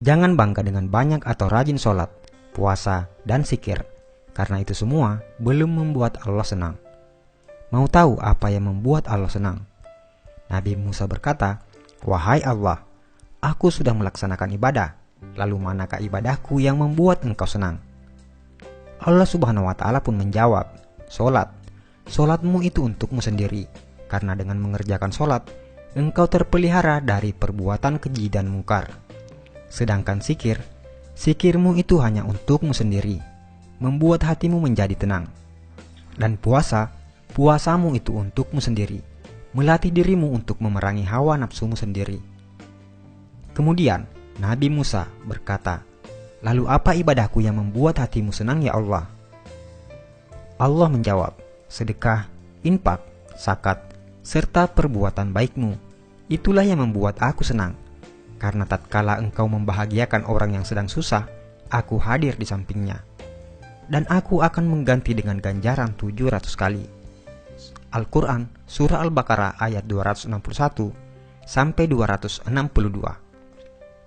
Jangan bangga dengan banyak atau rajin sholat, puasa, dan zikir, karena itu semua belum membuat Allah senang. Mau tahu apa yang membuat Allah senang? Nabi Musa berkata, "Wahai Allah, aku sudah melaksanakan ibadah, lalu manakah ibadahku yang membuat engkau senang?" Allah Subhanahu wa Ta'ala pun menjawab, "Sholat. Sholatmu itu untukmu sendiri, karena dengan mengerjakan sholat, engkau terpelihara dari perbuatan keji dan mungkar. Sedangkan zikir, zikirmu itu hanya untukmu sendiri, membuat hatimu menjadi tenang. Dan puasa, puasamu itu untukmu sendiri, melatih dirimu untuk memerangi hawa nafsumu sendiri." Kemudian Nabi Musa berkata, "Lalu apa ibadahku yang membuat hatimu senang ya Allah?" Allah menjawab, "Sedekah, infak, zakat, serta perbuatan baikmu. Itulah yang membuat aku senang. Karena tatkala engkau membahagiakan orang yang sedang susah, aku hadir di sampingnya. Dan aku akan mengganti dengan ganjaran 700 kali." Al-Quran, Surah Al-Baqarah ayat 261 sampai 262.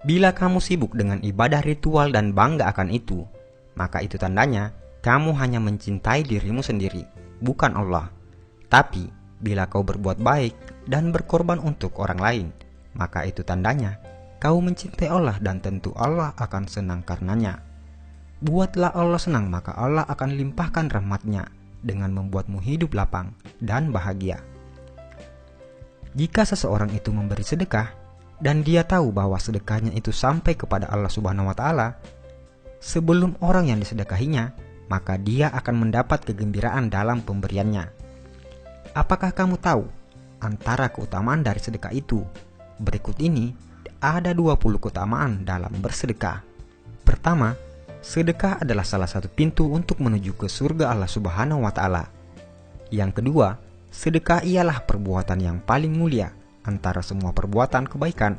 Bila kamu sibuk dengan ibadah ritual dan bangga akan itu, maka itu tandanya kamu hanya mencintai dirimu sendiri, bukan Allah. Tapi bila kau berbuat baik dan berkorban untuk orang lain, maka itu tandanya kau mencintai Allah dan tentu Allah akan senang karenanya. Buatlah Allah senang, maka Allah akan limpahkan rahmat-Nya dengan membuatmu hidup lapang dan bahagia. Jika seseorang itu memberi sedekah dan dia tahu bahwa sedekahnya itu sampai kepada Allah Subhanahu wa Ta'ala sebelum orang yang disedekahinya, maka dia akan mendapat kegembiraan dalam pemberiannya. Apakah kamu tahu antara keutamaan dari sedekah itu? Berikut ini ada 20 keutamaan dalam bersedekah. Pertama, sedekah adalah salah satu pintu untuk menuju ke surga Allah Subhanahu wa Ta'ala. Yang kedua, sedekah ialah perbuatan yang paling mulia antara semua perbuatan kebaikan,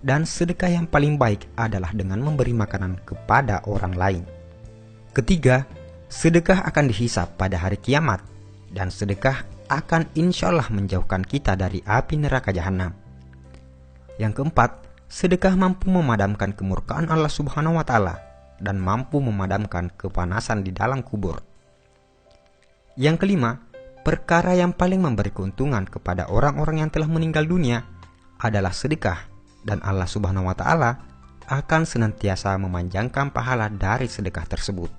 dan sedekah yang paling baik adalah dengan memberi makanan kepada orang lain. Ketiga, sedekah akan dihisap pada hari kiamat, dan sedekah akan insya Allah menjauhkan kita dari api neraka jahanam. Yang keempat, sedekah mampu memadamkan kemurkaan Allah Subhanahu wa Ta'ala dan mampu memadamkan kepanasan di dalam kubur. Yang kelima, perkara yang paling memberi keuntungan kepada orang-orang yang telah meninggal dunia adalah sedekah, dan Allah Subhanahu wa Ta'ala akan senantiasa memanjangkan pahala dari sedekah tersebut.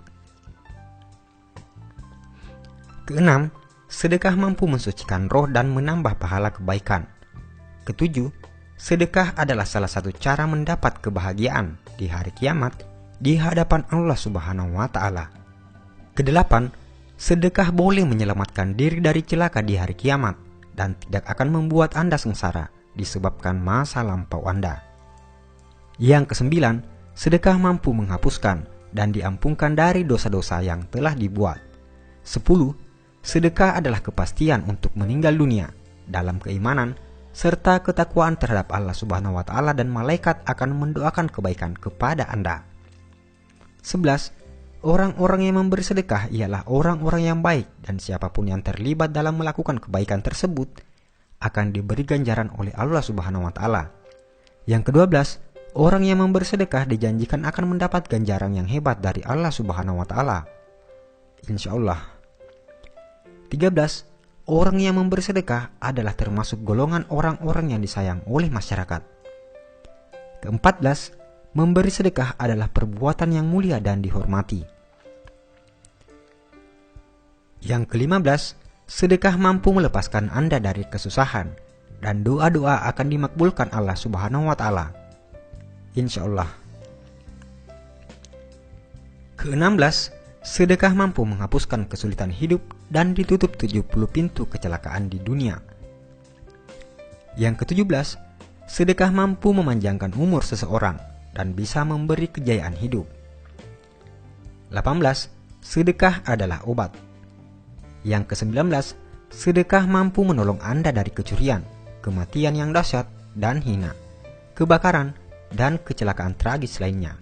Keenam, sedekah mampu mensucikan roh dan menambah pahala kebaikan. Ketujuh, sedekah adalah salah satu cara mendapat kebahagiaan di hari kiamat di hadapan Allah Subhanahu wa Ta'ala. Kedelapan, sedekah boleh menyelamatkan diri dari celaka di hari kiamat dan tidak akan membuat Anda sengsara disebabkan masa lampau Anda. Yang kesembilan, sedekah mampu menghapuskan dan diampunkan dari dosa-dosa yang telah dibuat. 10. Sedekah adalah kepastian untuk meninggal dunia dalam keimanan serta ketakwaan terhadap Allah Subhanahu wa Ta'ala, dan malaikat akan mendoakan kebaikan kepada Anda. 11. Orang-orang yang memberi sedekah ialah orang-orang yang baik, dan siapapun yang terlibat dalam melakukan kebaikan tersebut akan diberi ganjaran oleh Allah Subhanahu wa Ta'ala. Yang ke-12, orang yang memberi sedekah dijanjikan akan mendapat ganjaran yang hebat dari Allah Subhanahu wa Ta'ala, insya Allah. 13. Orang yang memberi sedekah adalah termasuk golongan orang-orang yang disayang oleh masyarakat. Ke-14, memberi sedekah adalah perbuatan yang mulia dan dihormati. Yang ke-15, sedekah mampu melepaskan Anda dari kesusahan, dan doa-doa akan dimakbulkan Allah Subhanahu wa Ta'ala, insya Allah. Ke-16, sedekah mampu menghapuskan kesulitan hidup dan ditutup 70 pintu kecelakaan di dunia. Yang ke-17, sedekah mampu memanjangkan umur seseorang dan bisa memberi kejayaan hidup. 18. Sedekah adalah obat. Yang ke-19, sedekah mampu menolong Anda dari kecurian, kematian yang dahsyat dan hina, kebakaran, dan kecelakaan tragis lainnya.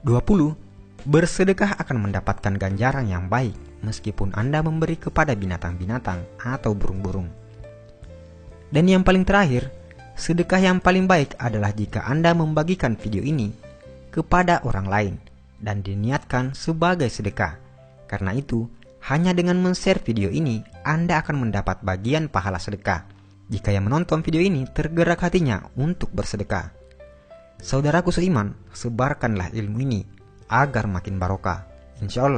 20. Bersedekah akan mendapatkan ganjaran yang baik meskipun Anda memberi kepada binatang-binatang atau burung-burung. Dan yang paling terakhir, sedekah yang paling baik adalah jika Anda membagikan video ini kepada orang lain dan diniatkan sebagai sedekah. Karena itu, hanya dengan men-share video ini, Anda akan mendapat bagian pahala sedekah jika yang menonton video ini tergerak hatinya untuk bersedekah. Saudaraku seiman, sebarkanlah ilmu ini agar makin barokah. Insya Allah